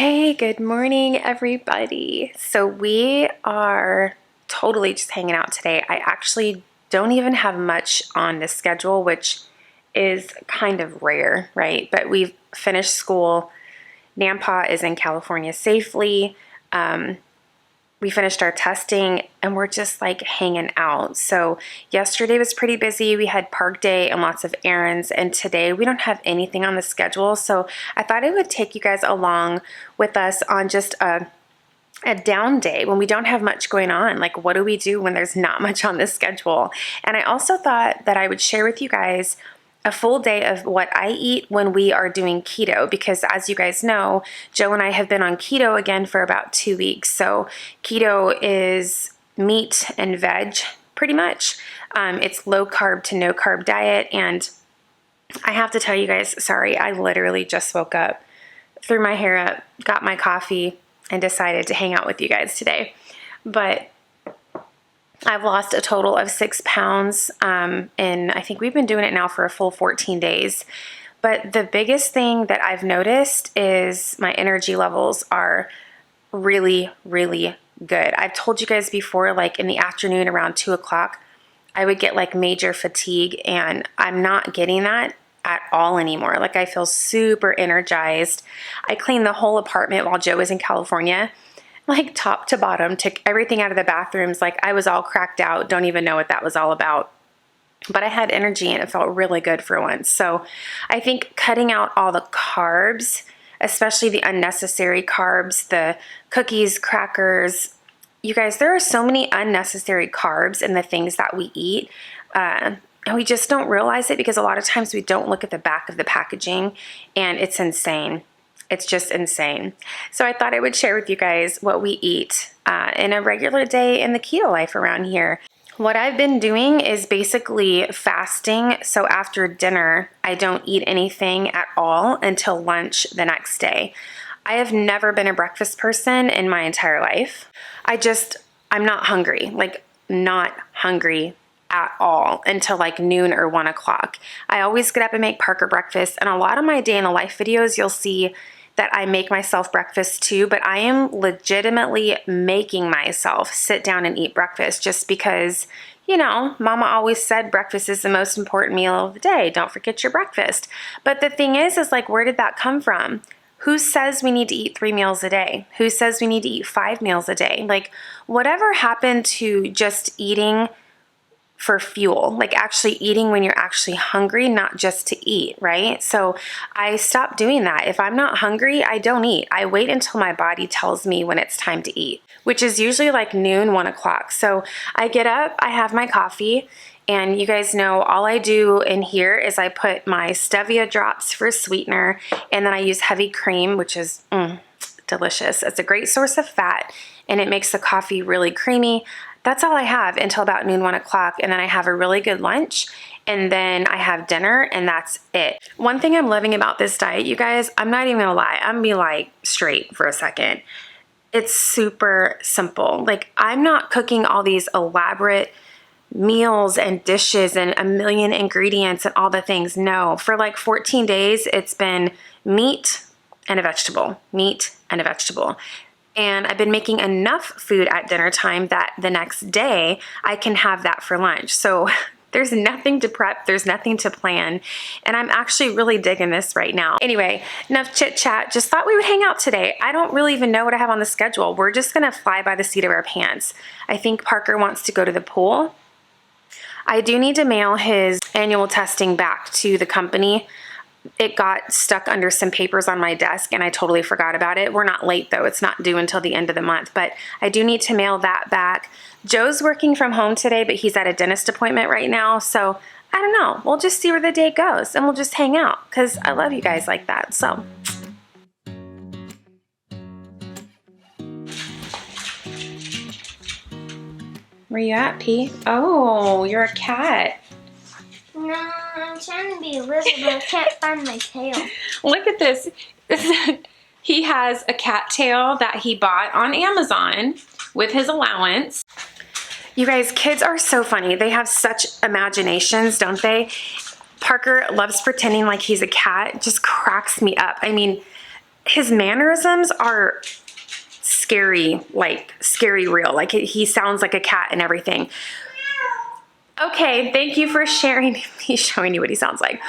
Hey, good morning, everybody. So we are totally just hanging out today. I actually don't even have much on the schedule, which is kind of rare, right? But we've finished school. Nampa is in California safely. We finished our testing and we're just like hanging out. So yesterday was pretty busy. We had park day and lots of errands, and today we don't have anything on the schedule. So I thought I would take you guys along with us on just a down day when we don't have much going on. Like, what do we do when there's not much on the schedule? And I also thought that I would share with you guys a full day of what I eat when we are doing keto, because as you guys know, Joe and I have been on keto again for about 2 weeks. So keto is meat and veg, pretty much. It's low carb to no carb diet. And I have to tell you guys, sorry, I literally just woke up, threw my hair up, got my coffee, and decided to hang out with you guys today. But I've lost a total of 6 pounds, and I think we've been doing it now for a full 14 days. But the biggest thing that I've noticed is my energy levels are really, really good. I've told you guys before, like in the afternoon around 2 o'clock, I would get like major fatigue, and I'm not getting that at all anymore. Like, I feel super energized. I cleaned the whole apartment while Joe was in California, like top to bottom, took everything out of the bathrooms. Like, I was all cracked out, don't even know what that was all about. But I had energy and it felt really good for once. So I think cutting out all the carbs, especially the unnecessary carbs, the cookies, crackers, you guys, there are so many unnecessary carbs in the things that we eat. And we just don't realize it because a lot of times we don't look at the back of the packaging, and it's insane. It's just insane. So I thought I would share with you guys what we eat in a regular day in the keto life around here. What I've been doing is basically fasting. So after dinner, I don't eat anything at all until lunch the next day. I have never been a breakfast person in my entire life. I'm not hungry, like not hungry at all until like noon or 1 o'clock. I always get up and make Parker breakfast, and a lot of my day in the life videos, you'll see that I make myself breakfast too, but I am legitimately making myself sit down and eat breakfast just because, you know, Mama always said breakfast is the most important meal of the day. Don't forget your breakfast. But the thing is like, where did that come from? Who says we need to eat 3 meals a day? Who says we need to eat 5 meals a day? Like, whatever happened to just eating for fuel, like actually eating when you're actually hungry, not just to eat, right? So I stopped doing that. If I'm not hungry, I don't eat. I wait until my body tells me when it's time to eat, which is usually like noon, 1 o'clock. So I get up, I have my coffee, and you guys know all I do in here is I put my stevia drops for sweetener, and then I use heavy cream, which is delicious. It's a great source of fat, and it makes the coffee really creamy. That's all I have until about noon, 1 o'clock, and then I have a really good lunch, and then I have dinner, and that's it. One thing I'm loving about this diet, you guys, I'm not even gonna lie, I'm gonna be like straight for a second. It's super simple. Like, I'm not cooking all these elaborate meals and dishes and a million ingredients and all the things. No, for like 14 days, it's been meat and a vegetable, meat and a vegetable. And I've been making enough food at dinner time that the next day I can have that for lunch. So there's nothing to prep, there's nothing to plan, and I'm actually really digging this right now. Anyway, enough chit chat. Just thought we would hang out today. I don't really even know what I have on the schedule. We're just gonna fly by the seat of our pants. I think Parker wants to go to the pool. I do need to mail his annual testing back to the company. It got stuck under some papers on my desk and I totally forgot about it. We're not late though. It's not due until the end of the month, but I do need to mail that back. Joe's working from home today, but he's at a dentist appointment right now. So I don't know. We'll just see where the day goes and we'll just hang out because I love you guys like that. So. Where you at, P? Oh, you're a cat. No, I'm trying to be a lizard, but I can't find my tail. Look at this. He has a cat tail that he bought on Amazon with his allowance. You guys, kids are so funny. They have such imaginations, don't they? Parker loves pretending like he's a cat. It just cracks me up. I mean, his mannerisms are scary, like scary real. Like he sounds like a cat and everything. Okay, thank you for sharing me, showing you what he sounds like.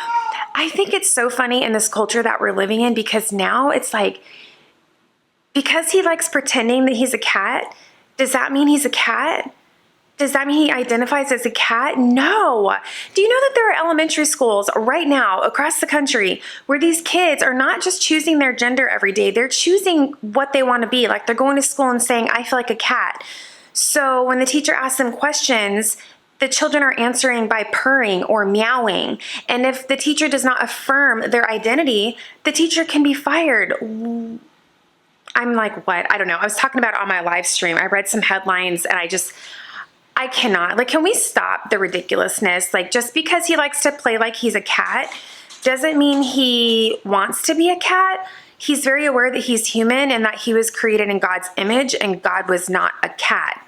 I think it's so funny in this culture that we're living in, because now it's like, because he likes pretending that he's a cat, does that mean he's a cat? Does that mean he identifies as a cat? No. Do you know that there are elementary schools right now across the country where these kids are not just choosing their gender every day, they're choosing what they want to be. Like they're going to school and saying, I feel like a cat. So when the teacher asks them questions, the children are answering by purring or meowing. And if the teacher does not affirm their identity, the teacher can be fired. I'm like, what? I don't know. I was talking about it on my live stream. I read some headlines and I cannot. Like, can we stop the ridiculousness? Like, just because he likes to play like he's a cat doesn't mean he wants to be a cat. He's very aware that he's human and that he was created in God's image and God was not a cat.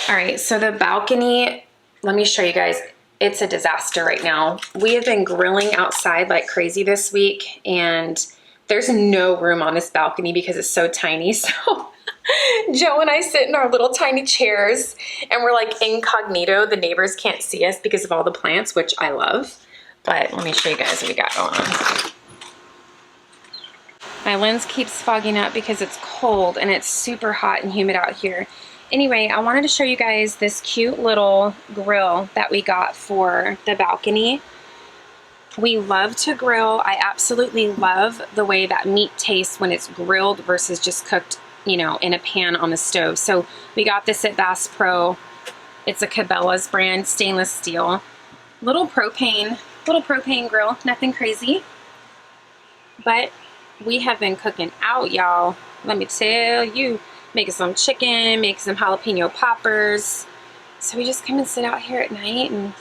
All right, so the balcony, let me show you guys. It's a disaster right now. We have been grilling outside like crazy this week, and there's no room on this balcony because it's so tiny. So Joe and I sit in our little tiny chairs and we're like incognito. The neighbors can't see us because of all the plants, which I love. But let me show you guys what we got going on. My lens keeps fogging up because it's cold and it's super hot and humid out here. Anyway, I wanted to show you guys this cute little grill that we got for the balcony. We love to grill. I absolutely love the way that meat tastes when it's grilled versus just cooked, you know, in a pan on the stove. So we got this at Bass Pro. It's a Cabela's brand, stainless steel. Little propane grill, nothing crazy. But we have been cooking out, y'all. Let me tell you. Making some chicken, making some jalapeno poppers. So we just come and sit out here at night and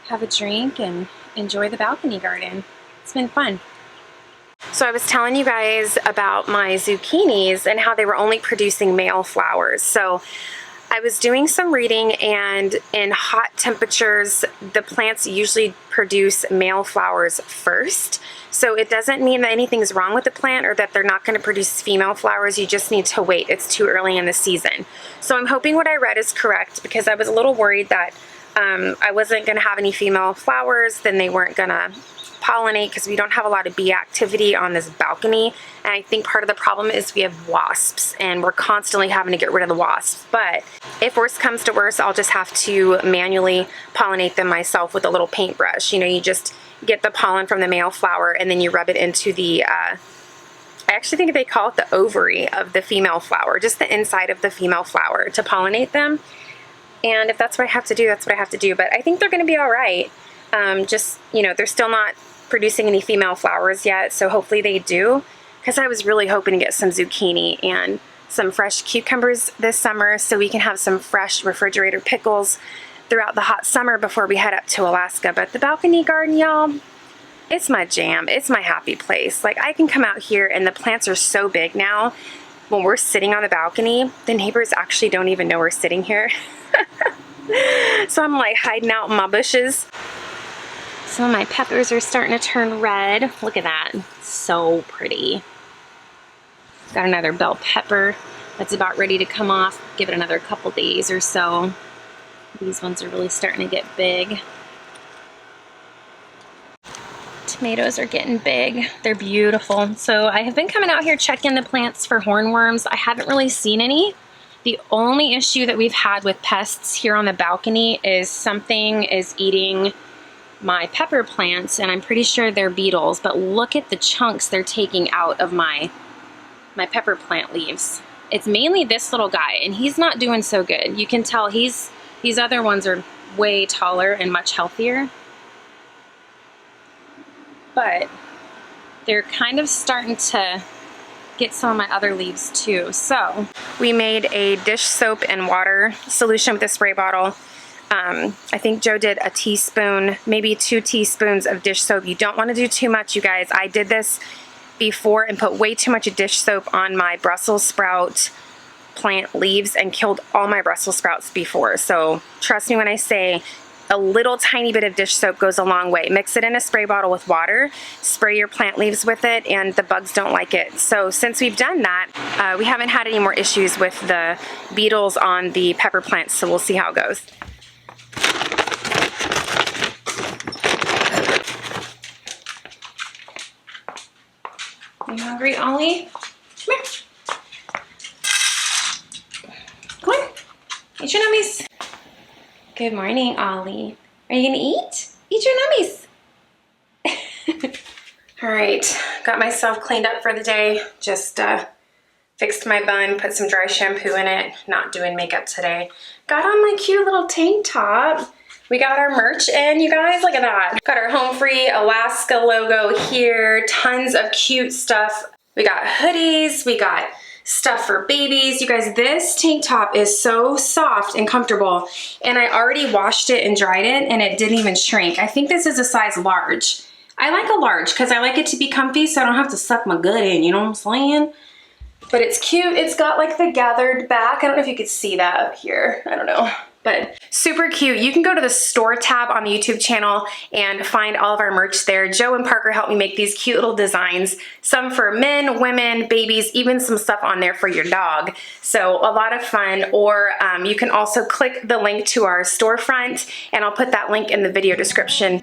have a drink and enjoy the balcony garden. It's been fun. So I was telling you guys about my zucchinis and how they were only producing male flowers. So I was doing some reading, and in hot temperatures, the plants usually produce male flowers first. So it doesn't mean that anything's wrong with the plant or that they're not going to produce female flowers. You just need to wait. It's too early in the season. So I'm hoping what I read is correct, because I was a little worried that I wasn't going to have any female flowers, then they weren't going to pollinate, because we don't have a lot of bee activity on this balcony. And I think part of the problem is we have wasps and we're constantly having to get rid of the wasps. But if worse comes to worse, I'll just have to manually pollinate them myself with a little paintbrush. You know, you just get the pollen from the male flower and then you rub it into the, I actually think they call it the ovary of the female flower, just the inside of the female flower to pollinate them. And if that's what I have to do, that's what I have to do. But I think they're going to be all right. Just, you know, they're still not producing any female flowers yet, so hopefully they do, because I was really hoping to get some zucchini and some fresh cucumbers this summer so we can have some fresh refrigerator pickles throughout the hot summer before we head up to Alaska. But the balcony garden, y'all, it's my jam. It's my happy place. Like, I can come out here and the plants are so big now. When we're sitting on the balcony, the neighbors actually don't even know we're sitting here. So I'm like hiding out in my bushes. Some of my peppers are starting to turn red. Look at that. So pretty. Got another bell pepper that's about ready to come off. Give it another couple days or so. These ones are really starting to get big. Tomatoes are getting big. They're beautiful. So I have been coming out here checking the plants for hornworms. I haven't really seen any. The only issue that we've had with pests here on the balcony is something is eating my pepper plants, and I'm pretty sure they're beetles, but look at the chunks they're taking out of my pepper plant leaves. It's mainly this little guy, and he's not doing so good. You can tell these other ones are way taller and much healthier. But they're kind of starting to get some of my other leaves too. So we made a dish soap and water solution with a spray bottle. I think Joe did a teaspoon, maybe 2 teaspoons of dish soap. You don't want to do too much, you guys. I did this before and put way too much dish soap on my Brussels sprout plant leaves and killed all my Brussels sprouts before. So trust me when I say a little tiny bit of dish soap goes a long way. Mix it in a spray bottle with water, spray your plant leaves with it, and the bugs don't like it. So since we've done that, we haven't had any more issues with the beetles on the pepper plants, so we'll see how it goes. You hungry, Ollie? Come here. Come on. Eat your nummies. Good morning, Ollie. Are you gonna eat? Eat your nummies. All right, got myself cleaned up for the day. Just fixed my bun, put some dry shampoo in it. Not doing makeup today. Got on my cute little tank top. We got our merch in, you guys, look at that. Got our Home Free Alaska logo here, tons of cute stuff. We got hoodies, we got stuff for babies. You guys, this tank top is so soft and comfortable, and I already washed it and dried it, and it didn't even shrink. I think this is a size large. I like a large because I like it to be comfy so I don't have to suck my gut in, you know what I'm saying? But it's cute. It's got like the gathered back. I don't know if you could see that up here. I don't know. But super cute. You can go to the store tab on the YouTube channel and find all of our merch there. Joe and Parker helped me make these cute little designs. Some for men, women, babies, even some stuff on there for your dog. So a lot of fun. Or you can also click the link to our storefront, and I'll put that link in the video description.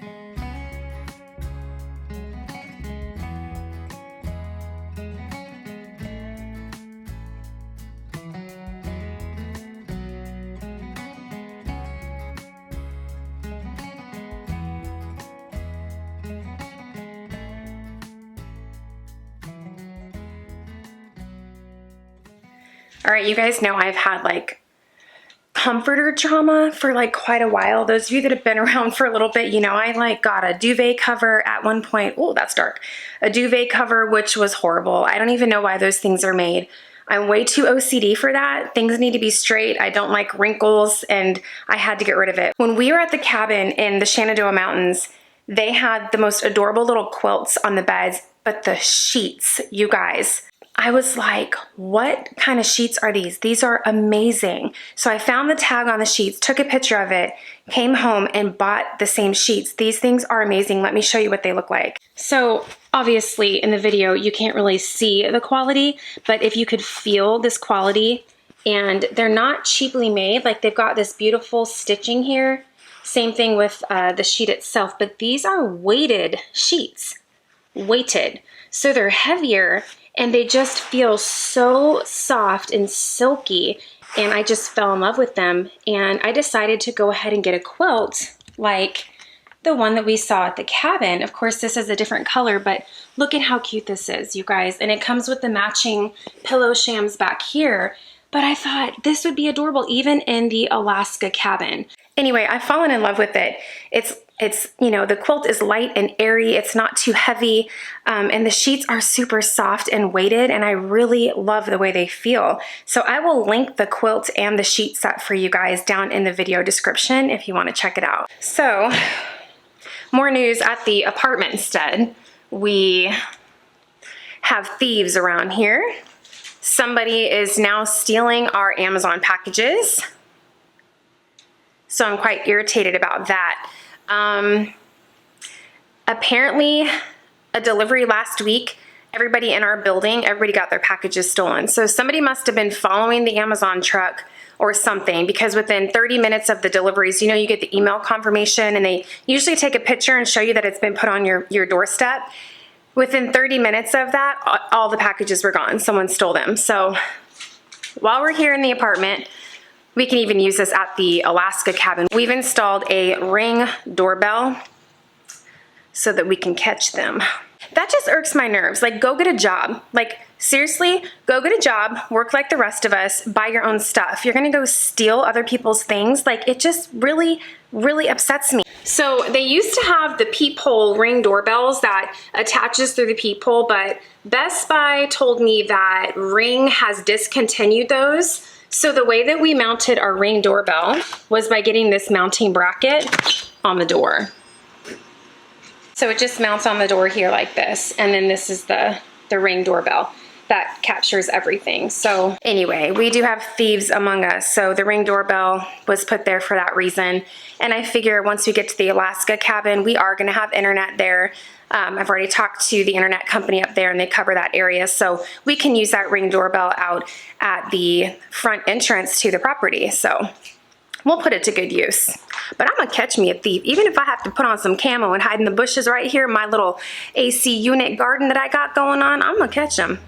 All right, you guys know I've had like comforter trauma for like quite a while. Those of you that have been around for a little bit, you know, I like got a duvet cover at one point. Oh, that's dark. A duvet cover, which was horrible. I don't even know why those things are made. I'm way too OCD for that. Things need to be straight. I don't like wrinkles, and I had to get rid of it. When we were at the cabin in the Shenandoah Mountains, they had the most adorable little quilts on the beds, but the sheets, you guys, I was like, what kind of sheets are these? These are amazing. So I found the tag on the sheets, took a picture of it, came home and bought the same sheets. These things are amazing. Let me show you what they look like. So obviously in the video, you can't really see the quality, but if you could feel this quality, and they're not cheaply made, like they've got this beautiful stitching here. Same thing with the sheet itself, but these are weighted sheets, weighted. So they're heavier, and they just feel so soft and silky, and I just fell in love with them. And I decided to go ahead and get a quilt like the one that we saw at the cabin. Of course, this is a different color, but look at how cute this is, you guys. And it comes with the matching pillow shams back here. But I thought this would be adorable even in the Alaska cabin. Anyway, I've fallen in love with it. It's you know, the quilt is light and airy. It's not too heavy, and the sheets are super soft and weighted, and I really love the way they feel. So I will link the quilt and the sheet set for you guys down in the video description if you want to check it out. So more news at the apartment instead. We have thieves around here. Somebody is now stealing our Amazon packages. So I'm quite irritated about that. Apparently a delivery last week, everybody in our building, everybody got their packages stolen. So somebody must have been following the Amazon truck or something, because within 30 minutes of the deliveries, you know, you get the email confirmation, and they usually take a picture and show you that it's been put on your doorstep. Within 30 minutes of that, all the packages were gone. Someone stole them. So while we're here in the apartment, we can even use this at the Alaska cabin. We've installed a Ring doorbell so that we can catch them. That just irks my nerves. Like, go get a job. Like, seriously, go get a job, work like the rest of us, buy your own stuff. You're gonna go steal other people's things. Like, it just really, really upsets me. So they used to have the peephole Ring doorbells that attaches through the peephole, but Best Buy told me that Ring has discontinued those. So the way that we mounted our Ring doorbell was by getting this mounting bracket on the door. So it just mounts on the door here like this, and then this is the Ring doorbell. that captures everything. So anyway, we do have thieves among us. So the Ring doorbell was put there for that reason. And I figure once we get to the Alaska cabin, we are gonna have internet there. I've already talked to the internet company up there and they cover that area. So we can use that Ring doorbell out at the front entrance to the property. So we'll put it to good use. But I'm gonna catch me a thief, even if I have to put on some camo and hide in the bushes right here in my little AC unit garden that I got going on. I'm gonna catch them.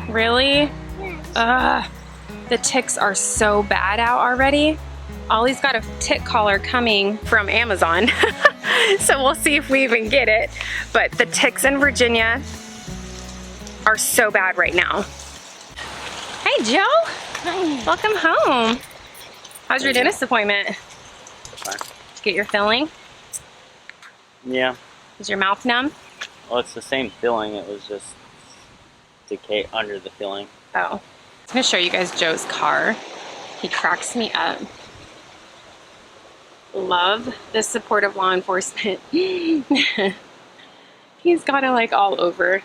Really? Yes. The ticks are so bad out already. Ollie's got a tick collar coming from Amazon. So we'll see if we even get it. But the ticks in Virginia are so bad right now. Hey Joe, Hi. welcome home. How's your dentist appointment? Fine. Did you get your filling? Yeah. Is your mouth numb? Well, it's the same filling. It was just decay under the filling. Oh. I'm gonna show you guys Joe's car. He cracks me up. Love the support of law enforcement. He's got it like all over.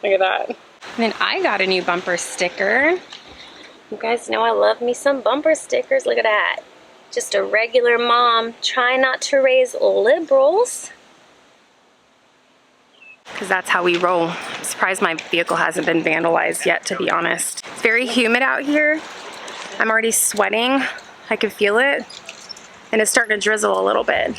Look at that. And then I got a new bumper sticker. You guys know I love me some bumper stickers. Look at that. Just a regular mom trying not to raise liberals. Because that's how we roll. I'm surprised my vehicle hasn't been vandalized yet, to be honest. It's very humid out here. I'm already sweating. I can feel it. And it's starting to drizzle a little bit.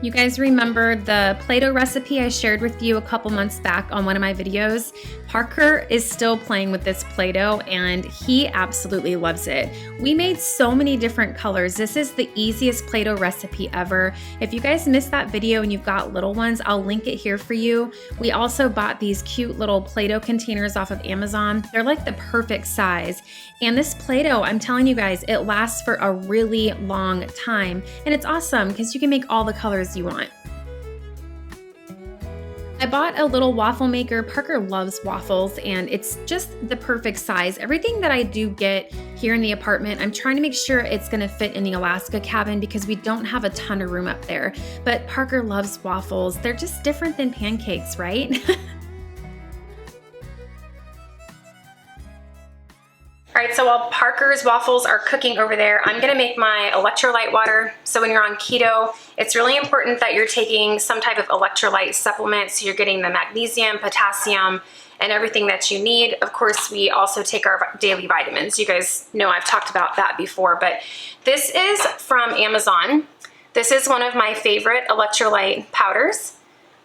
You guys remember the Play-Doh recipe I shared with you a couple months back on one of my videos? Parker is still playing with this Play-Doh and he absolutely loves it. We made so many different colors. This is the easiest Play-Doh recipe ever. If you guys missed that video and you've got little ones, I'll link it here for you. We also bought these cute little Play-Doh containers off of Amazon. They're like the perfect size. And this Play-Doh, I'm telling you guys, it lasts for a really long time. And it's awesome because you can make all the colors you want. I bought a little waffle maker. Parker loves waffles and it's just the perfect size. Everything that I do get here in the apartment, I'm trying to make sure it's gonna fit in the Alaska cabin because we don't have a ton of room up there. But Parker loves waffles. They're just different than pancakes, right? All right, so while Parker's waffles are cooking over there, I'm gonna make my electrolyte water. So when you're on keto, it's really important that you're taking some type of electrolyte supplement so you're getting the magnesium, potassium, and everything that you need. Of course, we also take our daily vitamins. You guys know I've talked about that before, but this is from Amazon. This is one of my favorite electrolyte powders.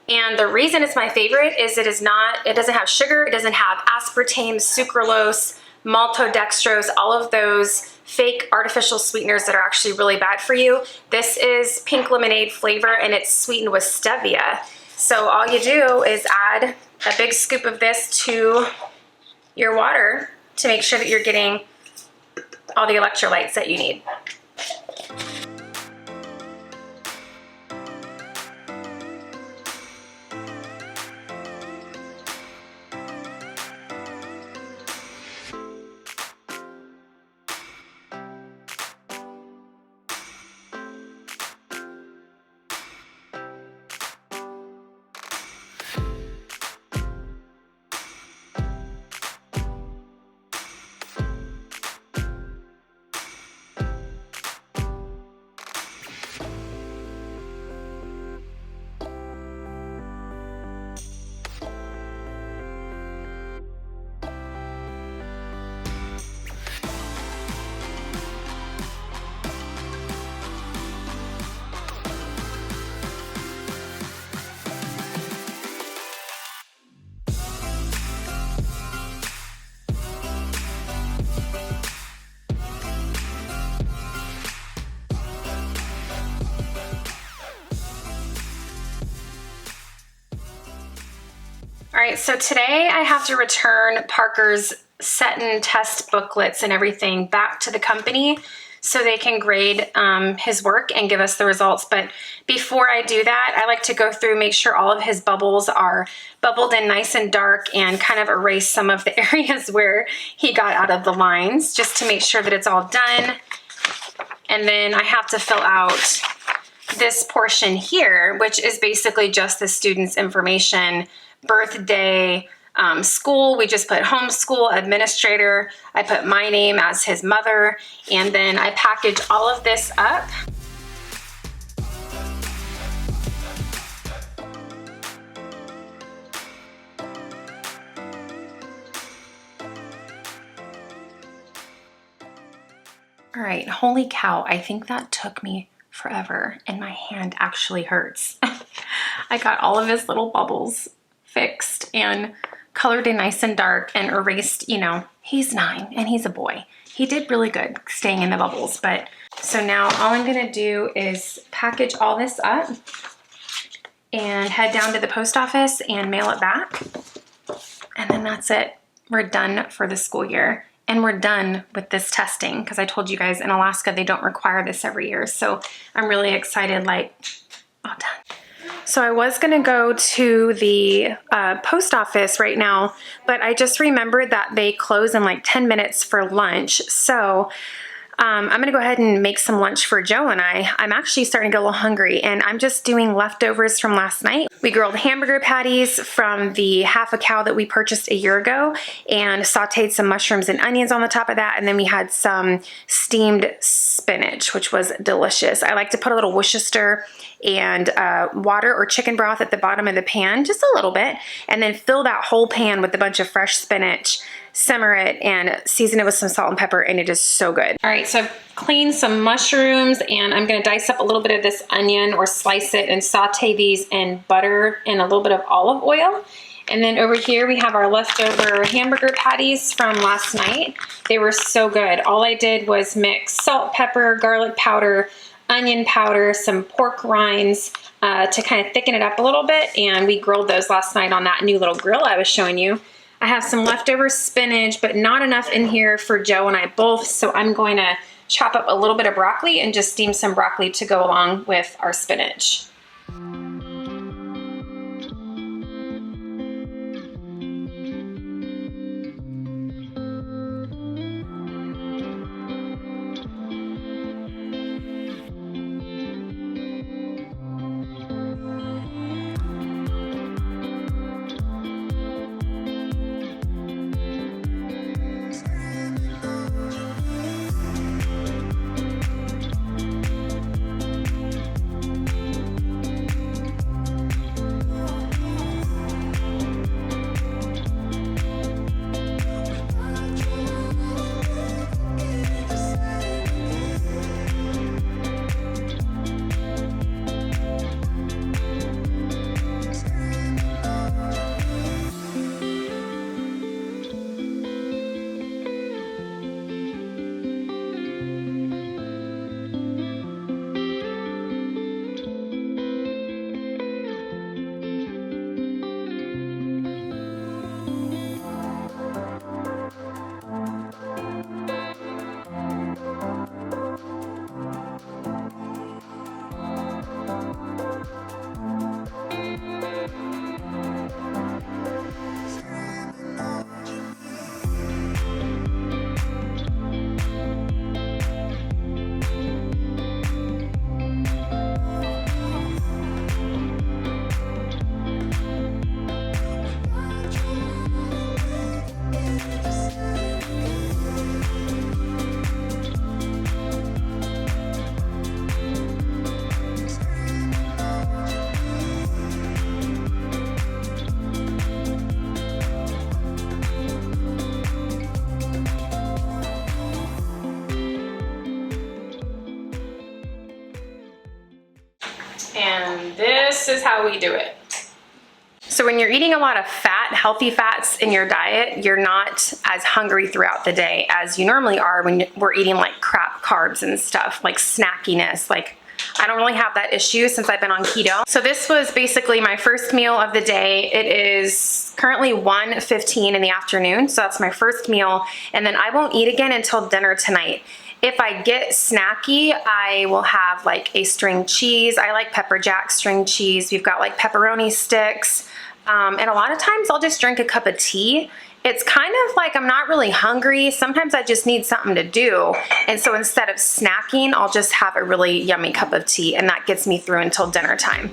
And the reason it's my favorite is it doesn't have sugar, it doesn't have aspartame, sucralose, maltodextrose, all of those fake artificial sweeteners that are actually really bad for you. This is pink lemonade flavor and it's sweetened with stevia. So all you do is add a big scoop of this to your water to make sure that you're getting all the electrolytes that you need. right, so today I have to return Parker's set and test booklets and everything back to the company so they can grade his work and give us the results. But before I do that, I like to go through, make sure all of his bubbles are bubbled in nice and dark, and kind of erase some of the areas where he got out of the lines, just to make sure that it's all done. And then I have to fill out this portion here, which is basically just the student's information, birthday, school. We just put homeschool, administrator. I put my name as his mother, and then I package all of this up. All right, holy cow, I think that took me forever, and my hand actually hurts. I got all of his little bubbles fixed and colored in nice and dark and erased. You know, he's 9 and he's a boy. He did really good staying in the bubbles. But so now all I'm gonna do is package all this up and head down to the post office and mail it back. And then that's it. We're done for the school year. And we're done with this testing, because I told you guys in Alaska they don't require this every year. So I'm really excited, like, all done. So I was gonna go to the post office right now, but I just remembered that they close in like 10 minutes for lunch. So I'm gonna go ahead and make some lunch for Joe and I. I'm actually starting to get a little hungry, and I'm just doing leftovers from last night. We grilled hamburger patties from the half a cow that we purchased a year ago, and sauteed some mushrooms and onions on the top of that. And then we had some steamed spinach, which was delicious. I like to put a little Worcestershire and water or chicken broth at the bottom of the pan, just a little bit, and then fill that whole pan with a bunch of fresh spinach, simmer it, and season it with some salt and pepper, and it is so good. All right, so I've cleaned some mushrooms, and I'm gonna dice up a little bit of this onion or slice it and saute these in butter and a little bit of olive oil. And then over here we have our leftover hamburger patties from last night. They were so good. All I did was mix salt, pepper, garlic powder, onion powder, some pork rinds to kind of thicken it up a little bit, and we grilled those last night on that new little grill I was showing you. I have some leftover spinach, but not enough in here for Joe and I both, so I'm going to chop up a little bit of broccoli and just steam some broccoli to go along with our spinach. And this is how we do it. So when you're eating a lot of fat, healthy fats in your diet, you're not as hungry throughout the day as you normally are when we're eating like crap carbs and stuff, like snackiness. Like I don't really have that issue since I've been on keto. So this was basically my first meal of the day. It is currently 1:15 in the afternoon, so that's my first meal, and then I won't eat again until dinner tonight. If I get snacky, I will have like a string cheese. I like pepper jack string cheese. We've got like pepperoni sticks. And a lot of times I'll just drink a cup of tea. It's kind of like I'm not really hungry. Sometimes I just need something to do. And so instead of snacking, I'll just have a really yummy cup of tea, and that gets me through until dinner time.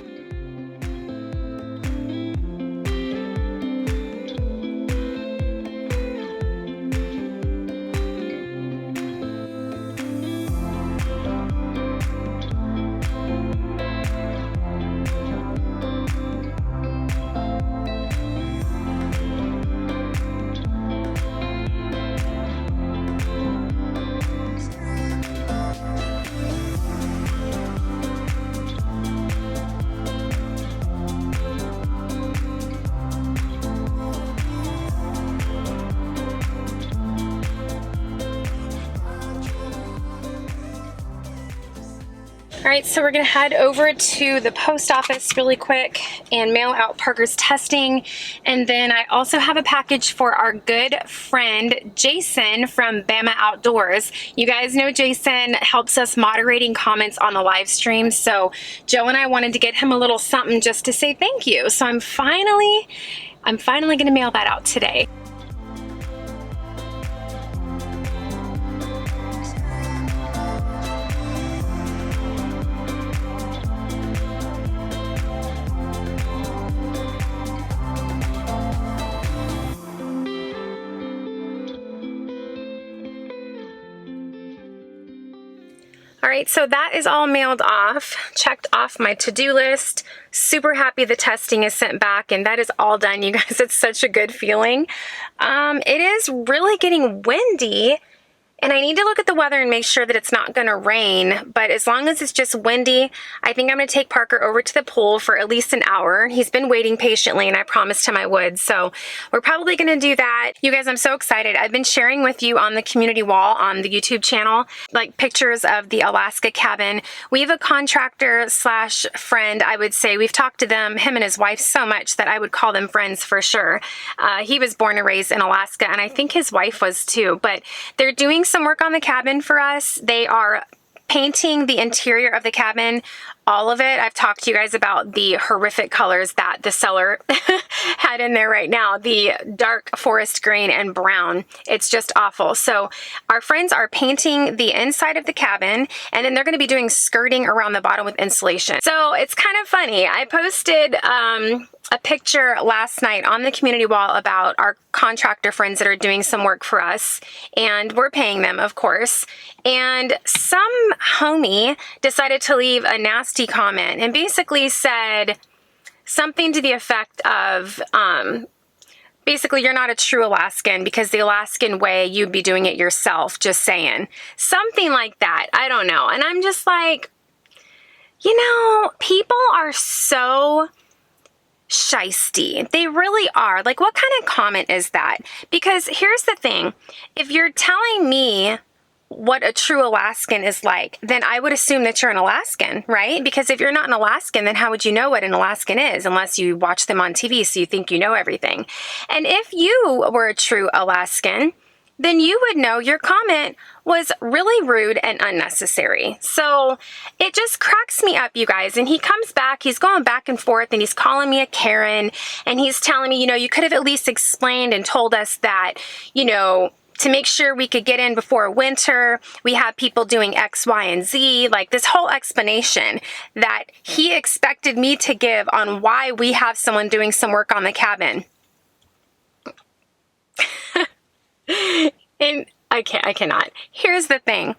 All right, so we're gonna head over to the post office really quick and mail out Parker's testing. And then I also have a package for our good friend, Jason from Bama Outdoors. You guys know Jason helps us moderating comments on the live stream. So Joe and I wanted to get him a little something just to say thank you. So I'm finally gonna mail that out today. All right, so that is all mailed off, checked off my to-do list. Super happy the testing is sent back, and that is all done, you guys. It's such a good feeling. It is really getting windy, and I need to look at the weather and make sure that it's not gonna rain, but as long as it's just windy, I think I'm gonna take Parker over to the pool for at least an hour. He's been waiting patiently, and I promised him I would, so we're probably gonna do that. You guys, I'm so excited. I've been sharing with you on the community wall on the YouTube channel, like pictures of the Alaska cabin. We have a contractor slash friend, I would say. We've talked to them, him and his wife, so much that I would call them friends for sure. He was born and raised in Alaska, and I think his wife was too, but they're doing some work on the cabin for us. They are painting the interior of the cabin, all of it. I've talked to you guys about the horrific colors that the seller had in there right now, the dark forest green and brown. It's just awful. So our friends are painting the inside of the cabin, and then they're going to be doing skirting around the bottom with insulation. So it's kind of funny. I posted a picture last night on the community wall about our contractor friends that are doing some work for us, and we're paying them, of course. And some homie decided to leave a nasty comment and basically said something to the effect of, basically, you're not a true Alaskan because the Alaskan way, you'd be doing it yourself, just saying. Something like that. I don't know. And I'm just like, you know, people are so shysty. They really are. Like, what kind of comment is that? Because here's the thing. If you're telling me what a true Alaskan is like, then I would assume that you're an Alaskan, right? Because if you're not an Alaskan, then how would you know what an Alaskan is unless you watch them on TV so you think you know everything? And if you were a true Alaskan, then you would know your comment was really rude and unnecessary. So it just cracks me up, you guys. And he comes back, he's going back and forth, and he's calling me a Karen, and he's telling me, you know, you could have at least explained and told us that, you know, to make sure we could get in before winter, we have people doing X, Y, and Z, like this whole explanation that he expected me to give on why we have someone doing some work on the cabin. And I cannot. Here's the thing.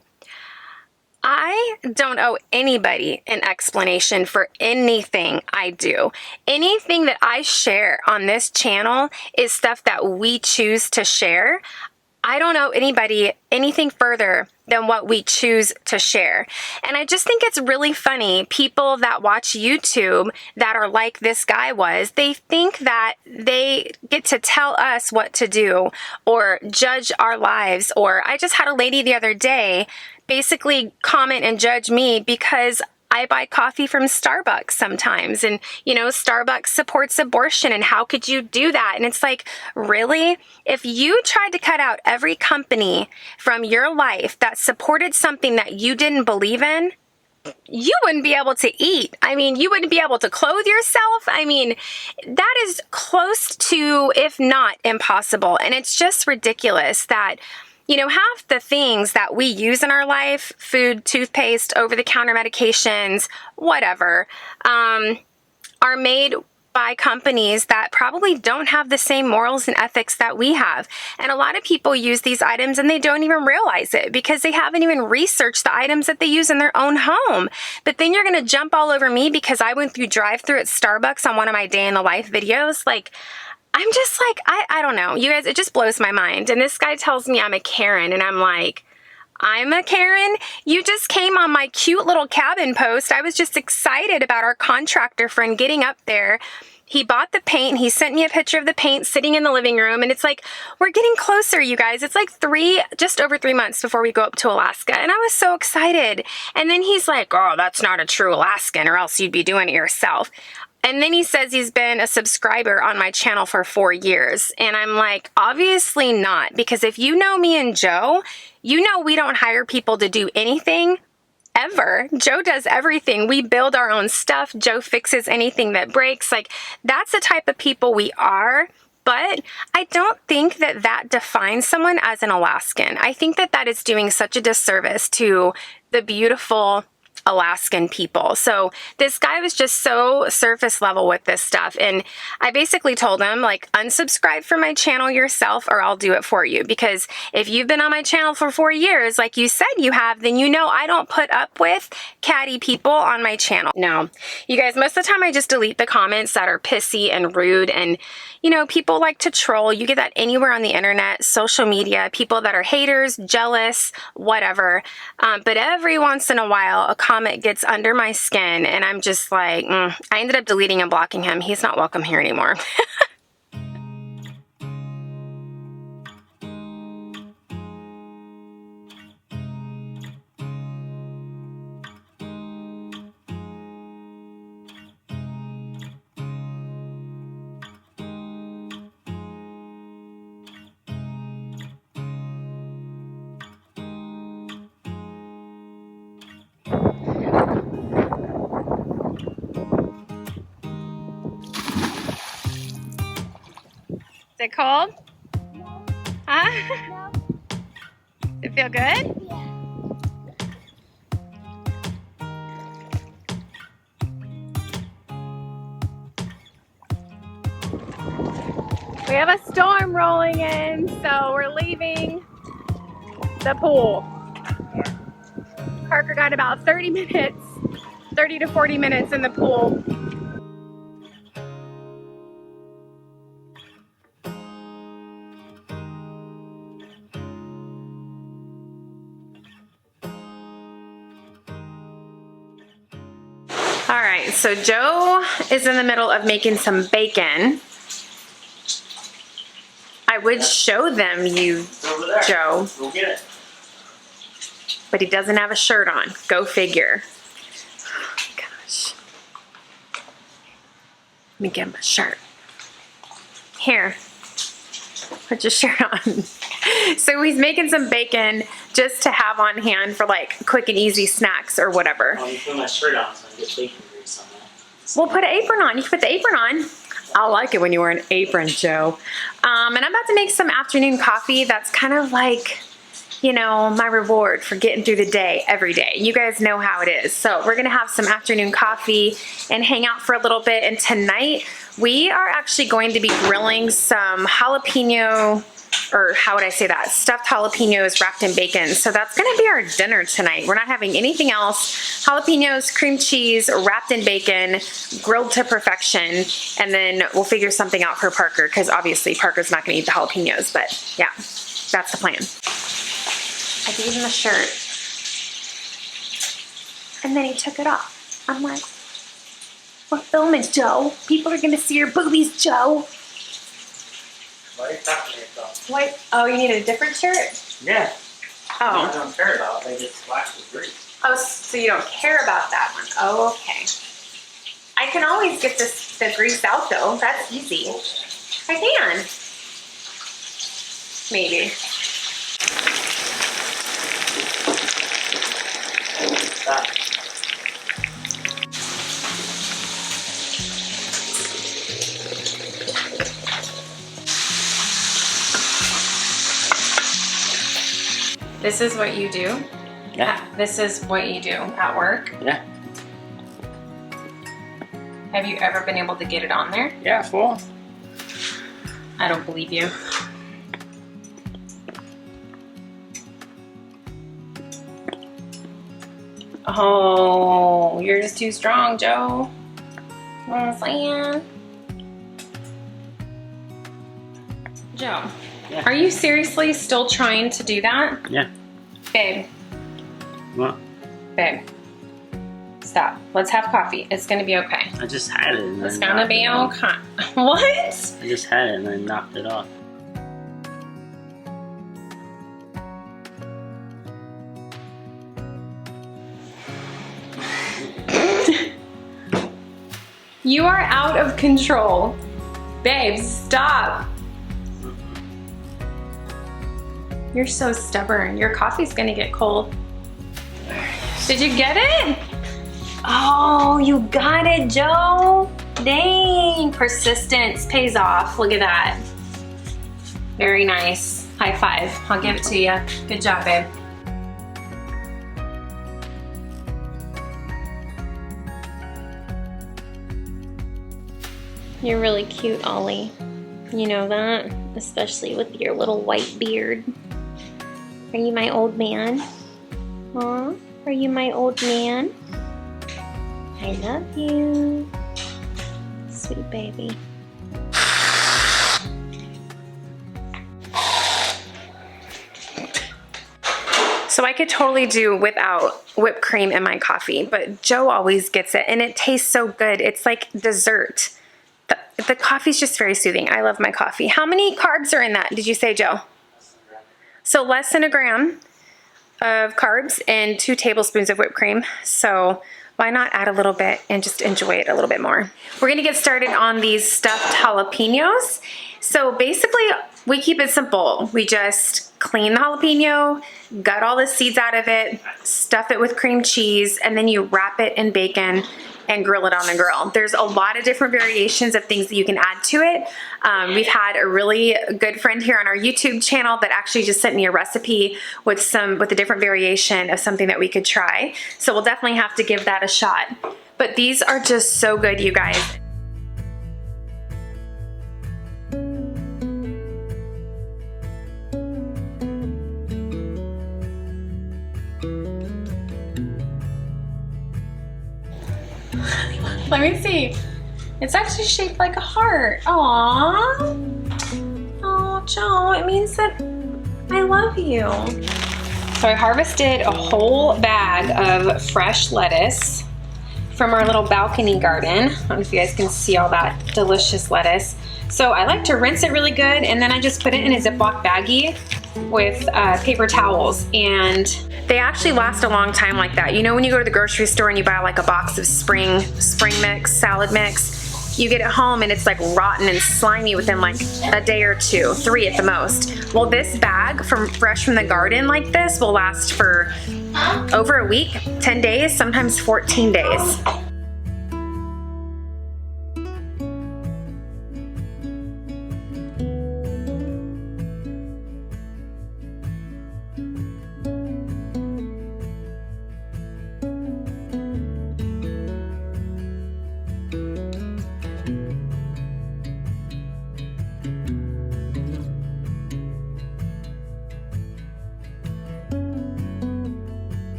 I don't owe anybody an explanation for anything I do. Anything that I share on this channel is stuff that we choose to share. I don't owe anybody anything further than what we choose to share. And I just think it's really funny, people that watch YouTube that are like this guy was, they think that they get to tell us what to do or judge our lives. Or I just had a lady the other day basically comment and judge me because I buy coffee from Starbucks sometimes, and Starbucks supports abortion, and how could you do that? And it's like, really? If you tried to cut out every company from your life that supported something that you didn't believe in, you wouldn't be able to eat. I mean, you wouldn't be able to clothe yourself. I mean, that is close to, if not impossible. And it's just ridiculous that, half the things that we use in our life, food, toothpaste, over-the-counter medications, whatever, are made by companies that probably don't have the same morals and ethics that we have. And a lot of people use these items and they don't even realize it because they haven't even researched the items that they use in their own home. But then you're going to jump all over me because I went through drive-thru at Starbucks on one of my day in the life videos. Like, I'm just like, I don't know. You guys, it just blows my mind. And this guy tells me I'm a Karen, and I'm like, I'm a Karen? You just came on my cute little cabin post. I was just excited about our contractor friend getting up there. He bought the paint. He sent me a picture of the paint sitting in the living room. And it's like, we're getting closer, you guys. It's like just over 3 months before we go up to Alaska. And I was so excited. And then he's like, oh, that's not a true Alaskan, or else you'd be doing it yourself. And then he says he's been a subscriber on my channel for 4 years. And I'm like, obviously not. Because if you know me and Joe, you know we don't hire people to do anything ever. Joe does everything. We build our own stuff. Joe fixes anything that breaks. Like, that's the type of people we are. But I don't think that that defines someone as an Alaskan. I think that that is doing such a disservice to the beautiful Alaskan people. So this guy was just so surface level with this stuff. And I basically told him, like, unsubscribe from my channel yourself or I'll do it for you. Because if you've been on my channel for 4 years, like you said you have, then you know I don't put up with catty people on my channel. No, you guys, most of the time I just delete the comments that are pissy and rude, and people like to troll. You get that anywhere on the internet, social media, people that are haters, jealous, whatever. But every once in a while, a comment gets under my skin, and I'm just like, I ended up deleting and blocking him. He's not welcome here anymore. Is it cold? Huh? Does it feel good? We have a storm rolling in, so we're leaving the pool. Parker got about 30 to 40 minutes in the pool. All right, so Joe is in the middle of making some bacon. I would show them you, Joe. Go get it. But he doesn't have a shirt on. Go figure. Oh, gosh. Let me get him a shirt. Here. Put your shirt on. So he's making some bacon just to have on hand for like quick and easy snacks or whatever. Let me put my shirt on so I get bacon grease on that. We'll put an apron on. You can put the apron on. I like it when you wear an apron, Joe. And I'm about to make some afternoon coffee. That's kind of like, my reward for getting through the day every day. You guys know how it is. So we're gonna have some afternoon coffee and hang out for a little bit. And tonight we are actually going to be grilling some jalapeno, or how would I say that? Stuffed jalapenos wrapped in bacon. So that's gonna be our dinner tonight. We're not having anything else. Jalapenos, cream cheese, wrapped in bacon, grilled to perfection. And then we'll figure something out for Parker, because obviously Parker's not gonna eat the jalapenos, but yeah, that's the plan. I gave him a shirt, and then he took it off. I'm like, we're filming, Joe. People are gonna see your boobies, Joe. Why are you talking to yourself? What? Oh, you need a different shirt? Yeah. Oh. I don't care about it. They just splash with grease. Oh, so you don't care about that one. Oh, okay. I can always get the grease out though. That's easy. I can. Maybe. This is what you do? Yeah. This is what you do at work? Yeah. Have you ever been able to get it on there? Yeah, full. I don't believe you. Oh, you're just too strong, Joe. You know what I'm saying? Joe, Yeah. are you seriously still trying to do that? Yeah. Babe, What? babe, stop. Let's have coffee. It's gonna be okay. I just had it and It's I gonna knocked be it off. okay. What? I just had it and I knocked it off. You are out of control. Babe, stop. You're so stubborn. Your coffee's gonna get cold. Did you get it? Oh, you got it, Joe. Dang, persistence pays off. Look at that. Very nice. High five. I'll give it to you. Good job, babe. You're really cute, Ollie. You know that? Especially with your little white beard. Are you my old man? Huh? Are you my old man? I love you. Sweet baby. So I could totally do without whipped cream in my coffee, but Joe always gets it and it tastes so good. It's like dessert. The coffee's just very soothing. I love my coffee. How many carbs are in that, did you say, Joe? So less than a gram of carbs and 2 tablespoons of whipped cream. So why not add a little bit and just enjoy it a little bit more? We're gonna get started on these stuffed jalapenos. So basically, we keep it simple. We just clean the jalapeno, gut all the seeds out of it, stuff it with cream cheese, and then you wrap it in bacon and grill it on the grill. There's a lot of different variations of things that you can add to it. We've had a really good friend here on our YouTube channel that actually just sent me a recipe with a different variation of something that we could try. So we'll definitely have to give that a shot. But these are just so good, you guys. Let me see. It's actually shaped like a heart. Aww. Oh, Joe, it means that I love you. So I harvested a whole bag of fresh lettuce from our little balcony garden. I don't know if you guys can see all that delicious lettuce. So I like to rinse it really good, and then I just put it in a Ziploc baggie with paper towels, and they actually last a long time like that. You know when you go to the grocery store and you buy like a box of spring mix, salad mix, you get it home and it's like rotten and slimy within like a day or 2, 3 at the most. Well, this bag fresh from the garden like this will last for over a week, 10 days, sometimes 14 days.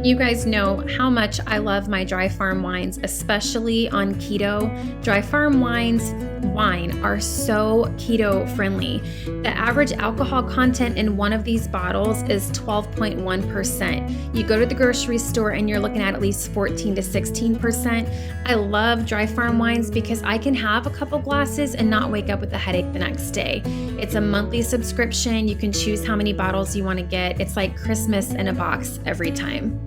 You guys know how much I love my dry farm wines, especially on keto. Dry farm wine are so keto friendly. The average alcohol content in one of these bottles is 12.1%. You go to the grocery store and you're looking at least 14 to 16%. I love dry farm wines because I can have a couple glasses and not wake up with a headache the next day. It's a monthly subscription. You can choose how many bottles you want to get. It's like Christmas in a box every time.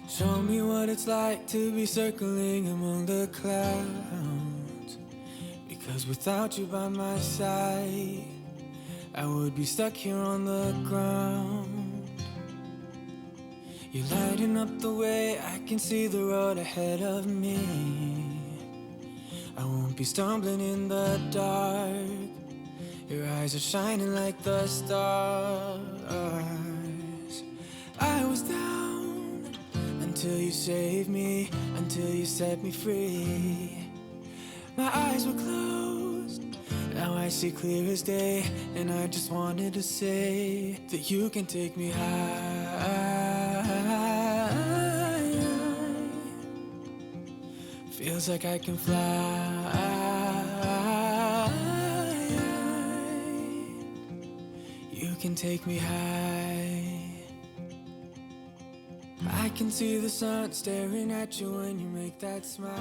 Show me what it's like to be circling among the clouds. Because without you by my side, I would be stuck here on the ground. You're lighting up the way, I can see the road ahead of me. I won't be stumbling in the dark. Your eyes are shining like the stars. I was down until you saved me, until you set me free. My eyes were closed, now I see clear as day. And I just wanted to say that you can take me high. Feels like I can fly. You can take me high. I can see the sun staring at you when you make that smile.